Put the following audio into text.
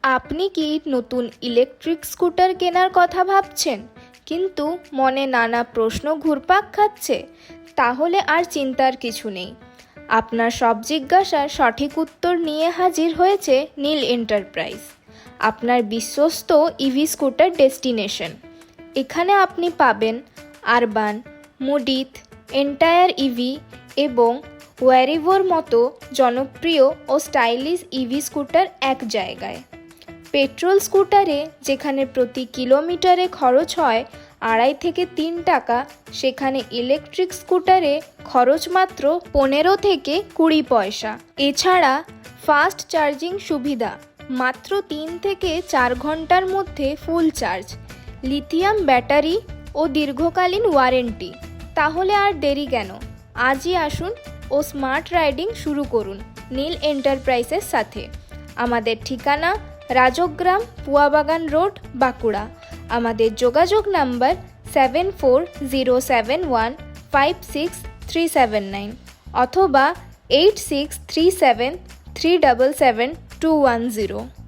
আপনি কি নতুন ইলেকট্রিক স্কুটার কেনার কথা ভাবছেন, কিন্তু মনে নানা প্রশ্ন ঘুরপাক খাচ্ছে? তাহলে আর চিন্তার কিছু নেই। আপনার সব জিজ্ঞাসার সঠিক উত্তর নিয়ে হাজির হয়েছে নীল এন্টারপ্রাইজ, আপনার বিশ্বস্ত ইভি স্কুটার ডেস্টিনেশন। এখানে আপনি পাবেন আরবান, মুডিথ, এন্টায়ার ইভি এবং ওয়ারিভোর মতো জনপ্রিয় ও স্টাইলিশ ইভি স্কুটার এক জায়গায়। পেট্রোল স্কুটারে যেখানে প্রতি কিলোমিটারে খরচ হয় 2.5 থেকে 3 টাকা, সেখানে ইলেকট্রিক স্কুটারে খরচ মাত্র 15 থেকে 20 পয়সা। এছাড়া ফাস্ট চার্জিং সুবিধা, মাত্র 3 থেকে 4 ঘন্টার মধ্যে ফুল চার্জ, লিথিয়াম ব্যাটারি ও দীর্ঘকালীন ওয়ারেন্টি। তাহলে আর দেরি কেন? আজই আসুন ও স্মার্ট রাইডিং শুরু করুন নীল এন্টারপ্রাইজের সাথে। আমাদের ঠিকানা রাজগ্রাম, পুয়াবাগান রোড, বাঁকুড়া। আমাদের যোগাযোগ নাম্বার 7407156379 অথবা 8637377210।